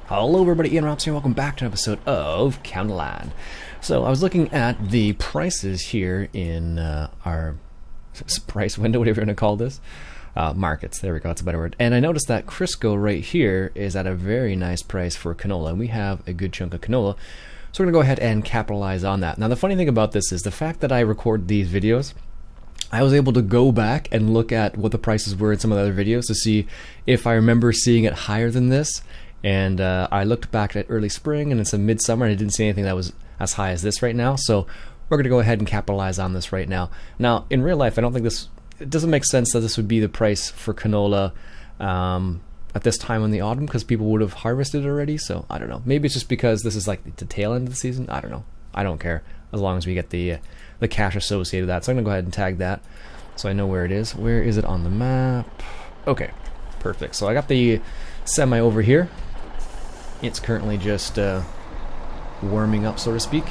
Hello everybody, Iain Robson here. Welcome back to an episode of Canola. So I was looking at the prices here in our price window, whatever you're going to call this. Markets, there we go, that's a better word. And I noticed that Crisco right here is at a very nice price for canola. And we have a good chunk of canola. So we're going to go ahead and capitalize on that. Now the funny thing about this is the fact that I record these videos, I was able to go back and look at what the prices were in some of the other videos to see if I remember seeing it higher than this. And I looked back at early spring and it's a midsummer and I didn't see anything that was as high as this right now. So we're going to go ahead and capitalize on this right now. Now, in real life, I don't think it doesn't make sense that this would be the price for canola at this time in the autumn because people would have harvested already. So I don't know. Maybe it's just because this is like the tail end of the season. I don't know. I don't care as long as we get the cash associated with that. So I'm going to go ahead and tag that so I know where it is. Where is it on the map? Okay, perfect. So I got the semi over here. It's currently just warming up, so to speak.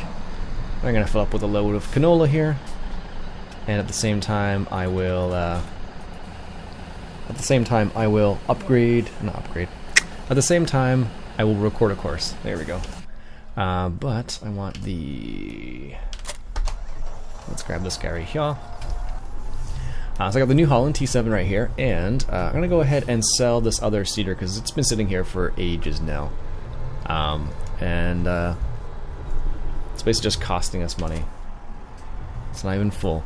I'm going to fill up with a load of canola here, and at the same time I will upgrade. At the same time I will record a course. There we go. But I want let's grab this guy right here. So I got the New Holland T7 right here, and I'm going to go ahead and sell this other cedar because it's been sitting here for ages now. It's basically just costing us money. It's not even full.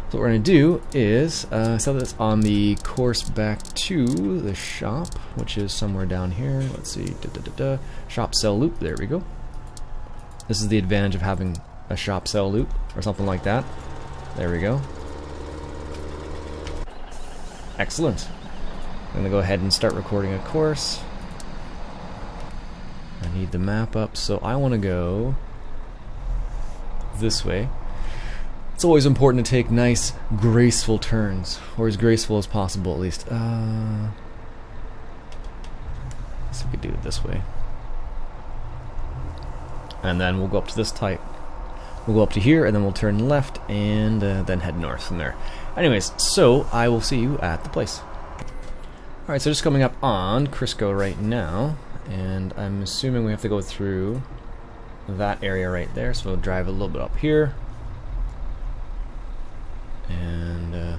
So what we're going to do is sell this on the course back to the shop, which is somewhere down here. Let's see. Shop sell loop. There we go. This is the advantage of having a shop sell loop or something like that. There we go. Excellent. I'm going to go ahead and start recording a course. I need the map up, so I want to go this way. It's always important to take nice, graceful turns, or as graceful as possible, at least. Let's see if we can do it this way. And then we'll go up to this type. We'll go up to here, and then we'll turn left, and then head north from there. Anyways, so I will see you at the place. Alright, so just coming up on Crisco right now. And I'm assuming we have to go through that area right there, so we'll drive a little bit up here. And, oh,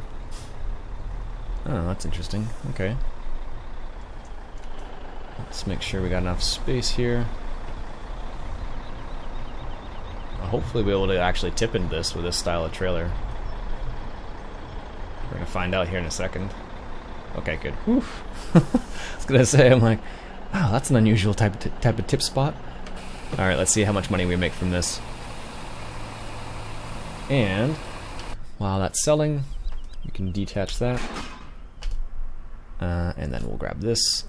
that's interesting. Okay. Let's make sure we got enough space here. Hopefully we'll be able to actually tip into this with this style of trailer. We're going to find out here in a second. Okay, good. Whew. I was going to say, I'm like, wow, that's an unusual type of tip spot. Alright, let's see how much money we make from this. And while that's selling, we can detach that. And then we'll grab this.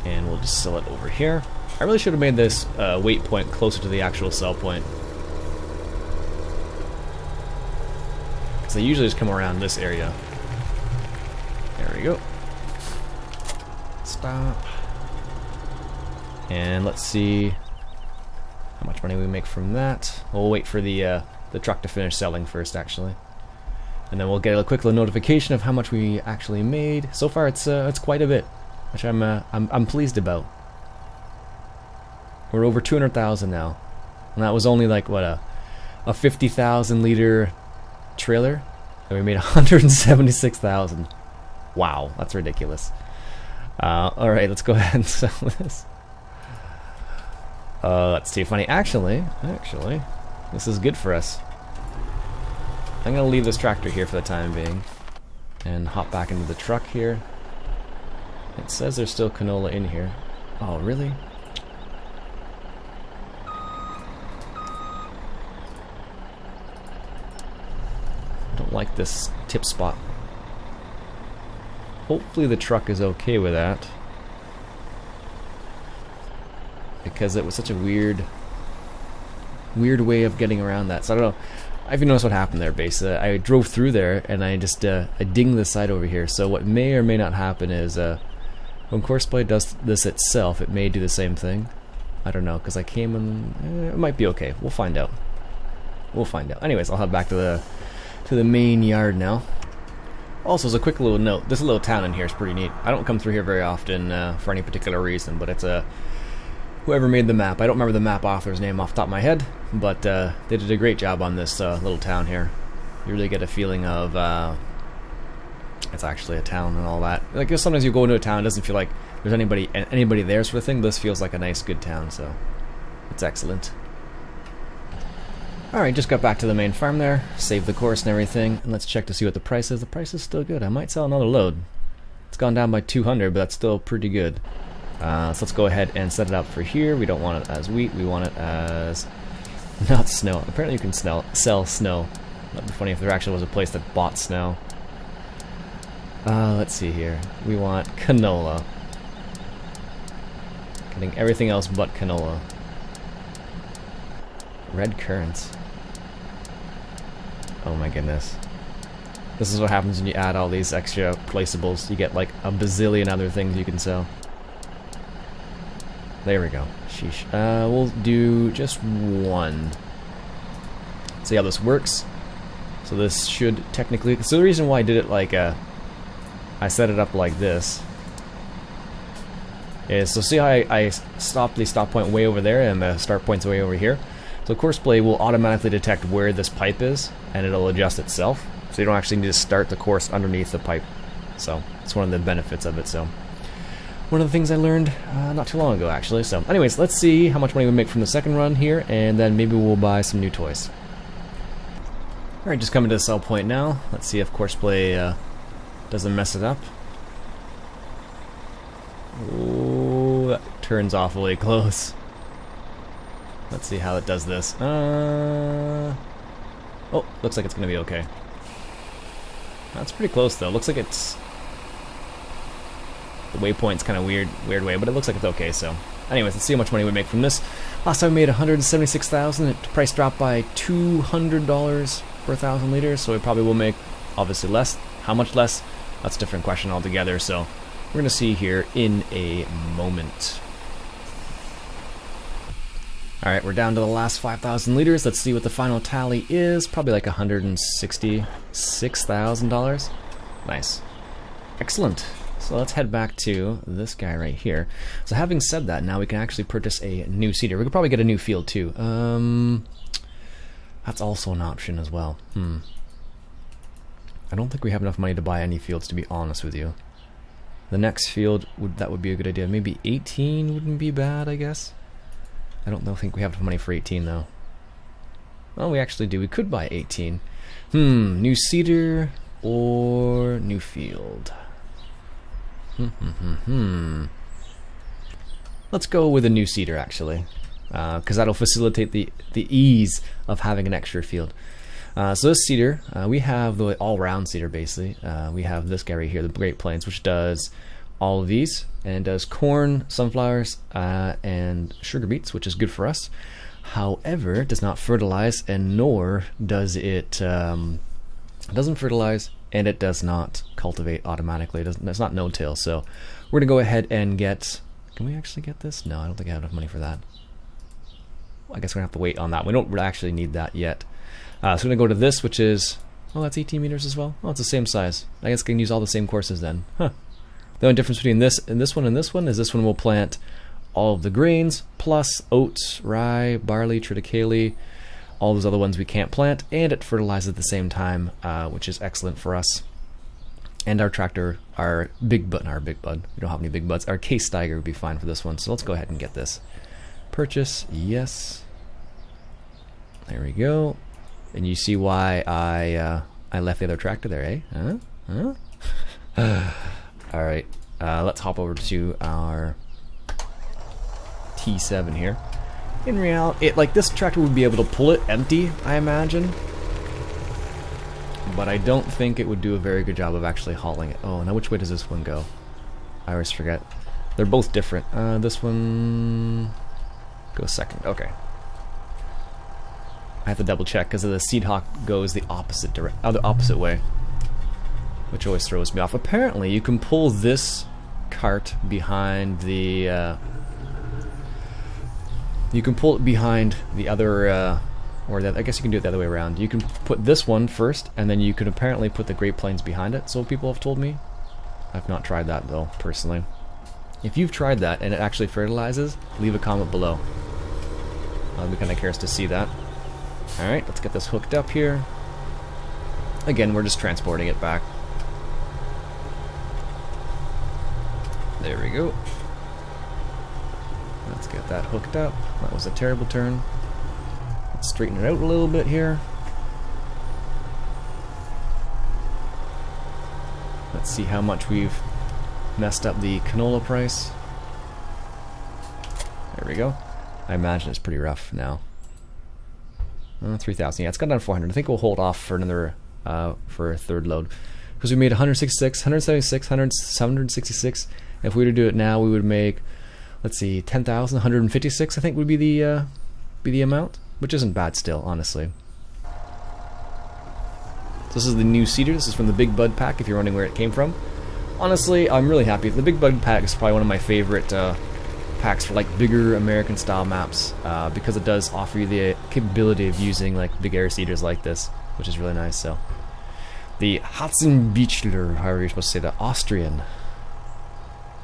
And we'll just sell it over here. I really should have made this weight point closer to the actual sell point. Because they usually just come around this area. There we go. Stop. And let's see how much money we make from that. We'll wait for the truck to finish selling first, actually, and then we'll get a quick little notification of how much we actually made. So far, it's quite a bit, which I'm pleased about. We're over 200,000 now, and that was only like what a 50,000 liter trailer, and we made 176,000. Wow, that's ridiculous. Alright, let's go ahead and sell this. That's too funny. Actually, this is good for us. I'm going to leave this tractor here for the time being and hop back into the truck here. It says there's still canola in here. Oh, really? I don't like this tip spot. Hopefully the truck is okay with that, because it was such a weird way of getting around that. So I don't know if you noticed what happened there, basically. I drove through there and I just I dinged the side over here. So what may or may not happen is when Courseplay does this itself, it may do the same thing. I don't know, because I came and it might be okay. We'll find out. Anyways, I'll head back to the main yard now. Also, as a quick little note, this little town in here is pretty neat. I don't come through here very often for any particular reason, but it's whoever made the map. I don't remember the map author's name off the top of my head, but they did a great job on this little town here. You really get a feeling of it's actually a town and all that. Like, sometimes you go into a town, it doesn't feel like there's anybody there sort of thing. This feels like a nice, good town, so it's excellent. Alright, just got back to the main farm there, saved the course and everything, and let's check to see what the price is. The price is still good. I might sell another load. It's gone down by 200, but that's still pretty good. So let's go ahead and set it up for here. We don't want it as wheat, we want it as not snow. Apparently you can sell snow. That'd be funny if there actually was a place that bought snow. Let's see here. We want canola. Getting everything else but canola. Red currants. Oh my goodness. This is what happens when you add all these extra placeables. You get like a bazillion other things you can sell. There we go. Sheesh. We'll do just one. See how this works. So this should technically... So the reason why I did it like I set it up like this is, so see how I stopped the stop point way over there and the start point's way over here? So CoursePlay will automatically detect where this pipe is, and it'll adjust itself. So you don't actually need to start the course underneath the pipe. So it's one of the benefits of it. So one of the things I learned not too long ago, actually. So anyways, let's see how much money we make from the second run here, and then maybe we'll buy some new toys. Alright, just coming to the sell point now. Let's see if CoursePlay doesn't mess it up. Oh, that turns awfully close. Let's see how it does this. Oh, looks like it's gonna be okay. That's pretty close though. Looks like it's... The waypoint's kind of weird way, but it looks like it's okay, so... Anyways, let's see how much money we make from this. Last time we made $176,000. The price dropped by $200 per 1,000 liters, so we probably will make, obviously, less. How much less? That's a different question altogether, so... We're gonna see here in a moment. Alright, we're down to the last 5,000 liters. Let's see what the final tally is. Probably like $166,000. Nice. Excellent. So let's head back to this guy right here. So having said that, now we can actually purchase a new cedar. We could probably get a new field too. That's also an option as well. I don't think we have enough money to buy any fields, to be honest with you. The next field, that would be a good idea. Maybe 18 wouldn't be bad, I guess. I don't think we have enough money for 18 though. Well, we actually do. We could buy 18. New cedar or new field. Let's go with a new cedar actually, because that'll facilitate the ease of having an extra field. So this cedar, we have the all-round cedar basically. We have this guy right here, the Great Plains, which does all of these and does corn, sunflowers, and sugar beets, which is good for us. However, it does not fertilize, and nor does it doesn't fertilize, and it does not cultivate automatically. It's not no-till. So we're gonna go ahead and get. Can we actually get this? No, I don't think I have enough money for that. Well, I guess we're gonna have to wait on that. We don't actually need that yet. So we're gonna go to this, which is, oh, that's 18 meters as well. Oh, it's the same size. I guess I can use all the same courses then. Huh. The only difference between this and this one is this one will plant all of the grains, plus oats, rye, barley, triticale, all those other ones we can't plant, and it fertilizes at the same time, which is excellent for us. And our tractor, our big bud, we don't have any big buds, our case Steiger would be fine for this one, so let's go ahead and get this. Purchase, yes. There we go. And you see why I left the other tractor there, eh? Alright, let's hop over to our T7 here. In reality, like this tractor would be able to pull it empty, I imagine. But I don't think it would do a very good job of actually hauling it. Oh, now which way does this one go? I always forget. They're both different. This one goes second. Okay. I have to double check because the Seed Hawk goes the opposite opposite way, which always throws me off. Apparently, you can pull this cart behind the. You can pull it behind the other or that, I guess you can do it the other way around. You can put this one first, and then you can apparently put the Great Plains behind it, so people have told me. I've not tried that though, personally. If you've tried that and it actually fertilizes, leave a comment below. I'll be kind of curious to see that. Alright, let's get this hooked up here. Again, we're just transporting it back. There we go. Let's get that hooked up. That was a terrible turn. Let's straighten it out a little bit here. Let's see how much we've messed up the canola price. There we go. I imagine it's pretty rough now. 3,000. Yeah, it's gone down to 400. I think we'll hold off for another for a third load because we made 166, 176, 766. If we were to do it now, we would make, let's see, 10,000, 156. I think would be the amount, which isn't bad still, honestly. So this is the new cedar. This is from the Big Bud pack. If you're wondering where it came from, honestly, I'm really happy. The Big Bud pack is probably one of my favorite packs for like bigger American style maps because it does offer you the capability of using like big air cedars like this, which is really nice. So the Hatzenbichler, however you're supposed to say that, Austrian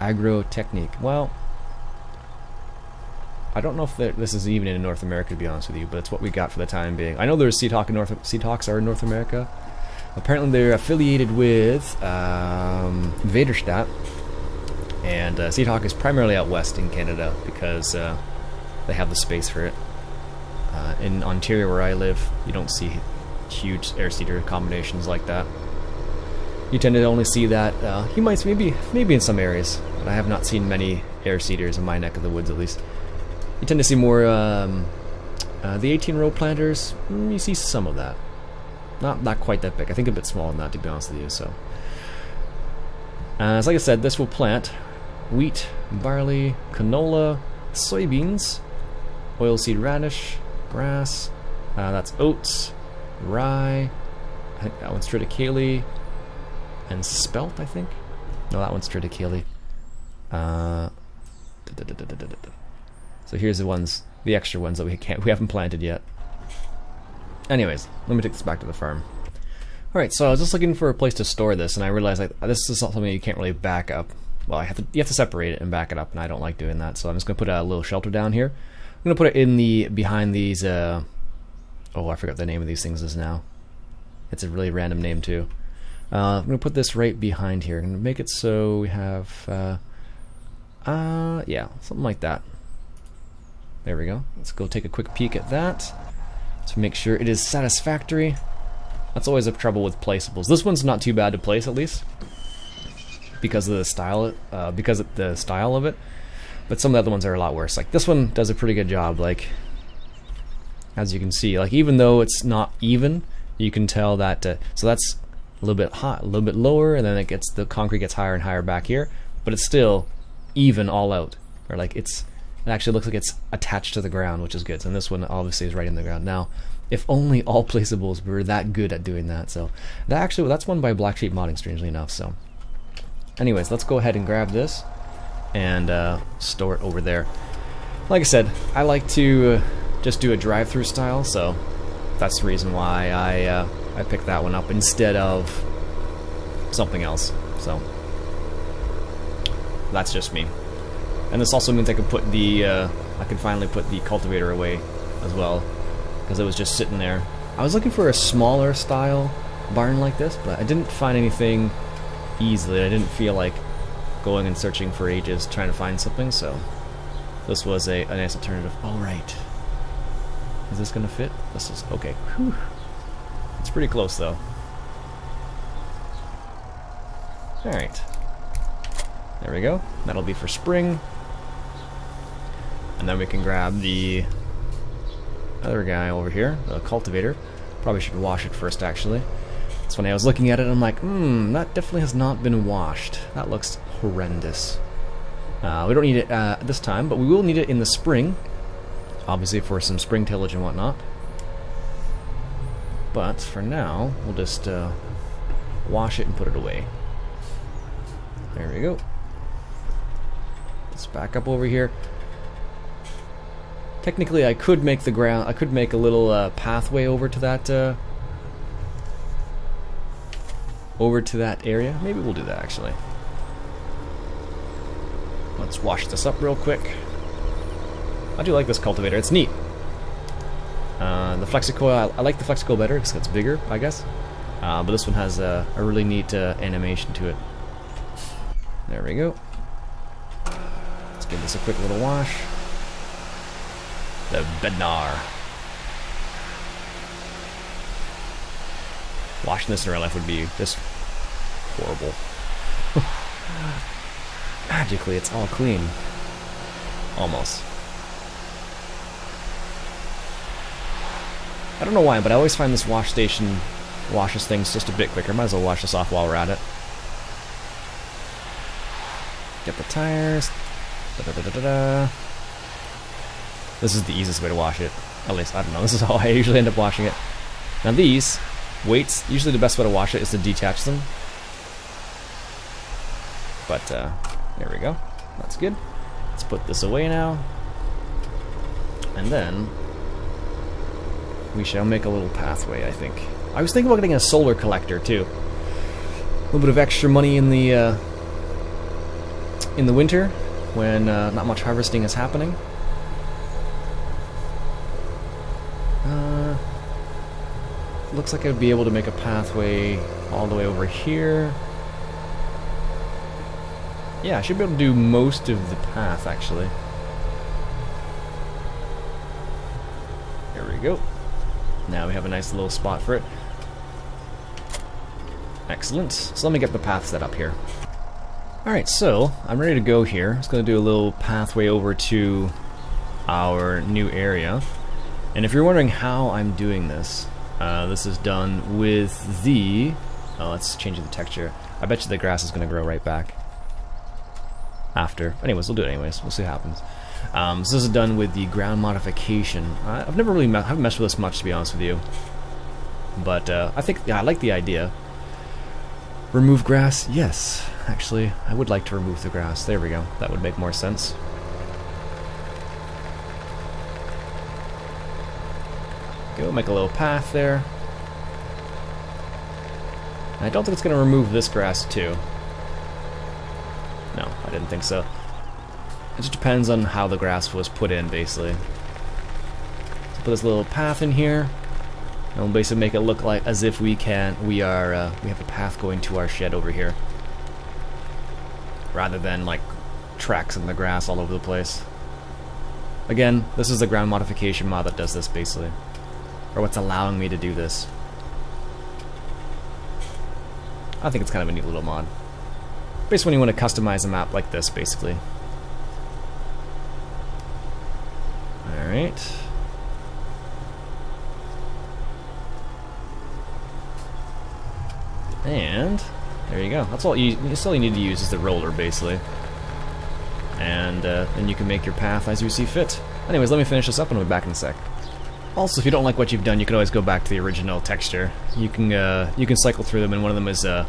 Agro Technique. Well, I don't know if this is even in North America, to be honest with you, but it's what we got for the time being. I know there's Seahawks are in North America. Apparently they're affiliated with Vaderstadt, and Seahawk is primarily out west in Canada because they have the space for it. In Ontario, where I live, you don't see huge air cedar combinations like that. You tend to only see that, you might maybe in some areas, but I have not seen many air cedars in my neck of the woods at least. You tend to see more the 18-row planters. You see some of that. Not quite that big. I think a bit smaller than that, to be honest with you. So, like I said, this will plant wheat, barley, canola, soybeans, oilseed radish, grass. That's oats, rye. I think that one's triticale, and spelt. I think. No, that one's triticale. So here's the ones, the extra ones that we haven't planted yet. Anyways, let me take this back to the farm. Alright, so I was just looking for a place to store this, and I realized like this is something you can't really back up. Well, you have to separate it and back it up, and I don't like doing that. So I'm just gonna put a little shelter down here. I'm gonna put it in the behind these. Oh, I forgot the name of these things is now. It's a really random name too. I'm gonna put this right behind here. I'm gonna make it so we have, yeah, something like that. There we go. Let's go take a quick peek at that to make sure it is satisfactory. That's always a trouble with placeables. This one's not too bad to place, at least, because of the style, of it. But some of the other ones are a lot worse. Like this one does a pretty good job. Like as you can see, like even though it's not even, you can tell that. So that's a little bit hot, a little bit lower, and then the concrete gets higher and higher back here. But it's still even all out, or like it actually looks like it's attached to the ground, which is good. And this one obviously is right in the ground. Now, if only all placeables were that good at doing that. So that's one by Black Sheep Modding, strangely enough. So anyways, let's go ahead and grab this and store it over there. Like I said, I like to just do a drive-through style, so that's the reason why I picked that one up instead of something else. So that's just me. And this also means I can put I can finally put the cultivator away as well, because it was just sitting there. I was looking for a smaller style barn like this, but I didn't find anything easily. I didn't feel like going and searching for ages trying to find something, so this was a nice alternative. All right, is this gonna fit? This is okay. Whew. It's pretty close though. All right, there we go. That'll be for spring. And then we can grab the other guy over here, the cultivator. Probably should wash it first, actually. It's funny, I was looking at it and I'm like, that definitely has not been washed. That looks horrendous. We don't need it this time, but we will need it in the spring. Obviously for some spring tillage and whatnot. But for now, we'll just wash it and put it away. There we go. Let's back up over here. Technically, I could make the ground. I could make a little pathway over to that area. Maybe we'll do that actually. Let's wash this up real quick. I do like this cultivator. It's neat. The Flexicoil, I like the Flexicoil better because it's bigger, I guess. But this one has a really neat animation to it. There we go. Let's give this a quick little wash. The Bednar. Washing this in real life would be just horrible. Magically, it's all clean. Almost. I don't know why, but I always find this wash station washes things just a bit quicker. Might as well wash this off while we're at it. Get the tires. Da-da-da-da-da. This is the easiest way to wash it. At least, I don't know. This is how I usually end up washing it. Now these weights, usually the best way to wash it is to detach them. But, there we go. That's good. Let's put this away now. And then we shall make a little pathway, I think. I was thinking about getting a solar collector too. A little bit of extra money in the winter when not much harvesting is happening. Looks like I'd be able to make a pathway all the way over here. Yeah, I should be able to do most of the path actually. There we go. Now we have a nice little spot for it. Excellent. So let me get the path set up here. Alright, so I'm ready to go here. I'm just going to do a little pathway over to our new area. And if you're wondering how I'm doing this, this is done with the... Oh, let's change the texture. I bet you the grass is going to grow right back after. Anyways, we'll do it anyways. We'll see what happens. So this is done with the ground modification. I've never really haven't messed with this much, to be honest with you. But I think, yeah, I like the idea. Remove grass? Yes. Actually, I would like to remove the grass. There we go. That would make more sense. Go make a little path there. I don't think it's going to remove this grass too. No, I didn't think so. It just depends on how the grass was put in, basically. So put this little path in here, and we'll basically make it look like as if we have a path going to our shed over here, rather than like tracks in the grass all over the place. Again, this is the ground modification mod that does this, basically, or what's allowing me to do this. I think it's kind of a neat little mod. Basically, when you want to customize a map like this, basically. Alright. And there you go. That's all you need to use is the roller, basically. And then you can make your path as you see fit. Anyways, let me finish this up and we'll be back in a sec. Also, if you don't like what you've done, you can always go back to the original texture. You can cycle through them, and one of them is to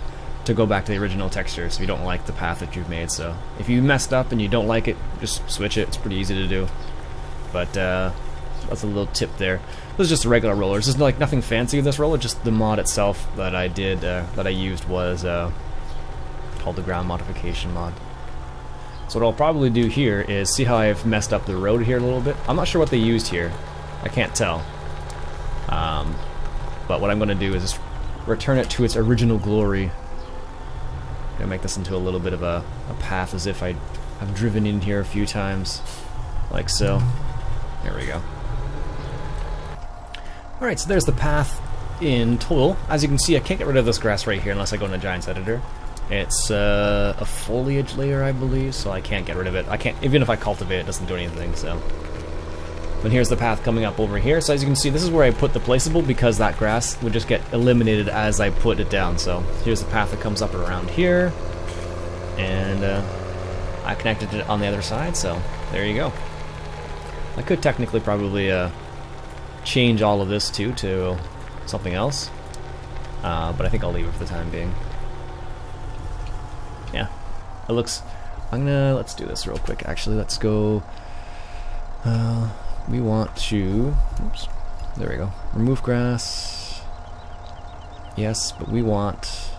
go back to the original texture, so you don't like the path that you've made. So if you messed up and you don't like it, just switch it. It's pretty easy to do. But that's a little tip there. This is just a regular roller. This is like nothing fancy with this roller. Just the mod itself that I did, that I used was called the ground modification mod. So what I'll probably do here is see how I've messed up the road here a little bit. I'm not sure what they used here. I can't tell. But what I'm going to do is just return it to its original glory. I'm going to make this into a little bit of a path as if I've driven in here a few times. Like so. There we go. Alright, so there's the path in total. As you can see, I can't get rid of this grass right here unless I go in the Giants editor. It's a foliage layer, I believe, so I can't get rid of it. I can't, even if I cultivate it, it doesn't do anything, so. But here's the path coming up over here. So as you can see, this is where I put the placeable because that grass would just get eliminated as I put it down. So here's the path that comes up around here. And I connected it on the other side, so there you go. I could technically probably change all of this too to something else. But I think I'll leave it for the time being. Yeah, it looks... let's do this real quick, actually. Let's go... we want to, oops, there we go, remove grass, yes, but we want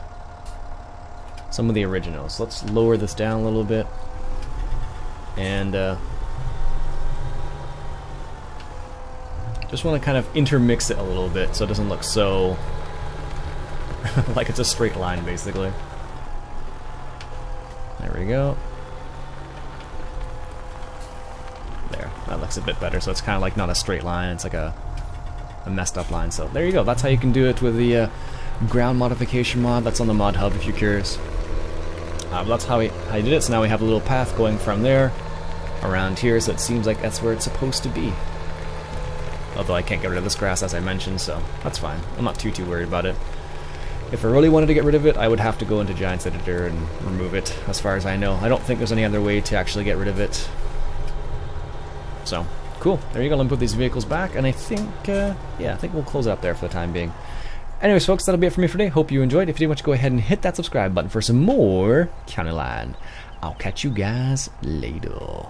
some of the originals. Let's lower this down a little bit, and just want to kind of intermix it a little bit so it doesn't look so like it's a straight line, basically. There we go. There, that looks a bit better, so it's kind of like not a straight line, it's like a messed up line. So there you go, that's how you can do it with the ground modification mod. That's on the mod hub if you're curious. But that's how I did it. So now we have a little path going from there around here, so it seems like that's where it's supposed to be. Although I can't get rid of this grass, as I mentioned, so that's fine. I'm not too worried about it. If I really wanted to get rid of it, I would have to go into Giants Editor and remove it, as far as I know. I don't think there's any other way to actually get rid of it. So, cool. There you go. Let me put these vehicles back, and I think, yeah, I think we'll close it up there for the time being. Anyways, folks, that'll be it for me for today. Hope you enjoyed. If you did, why don't you go ahead and hit that subscribe button for some more Counterland. I'll catch you guys later.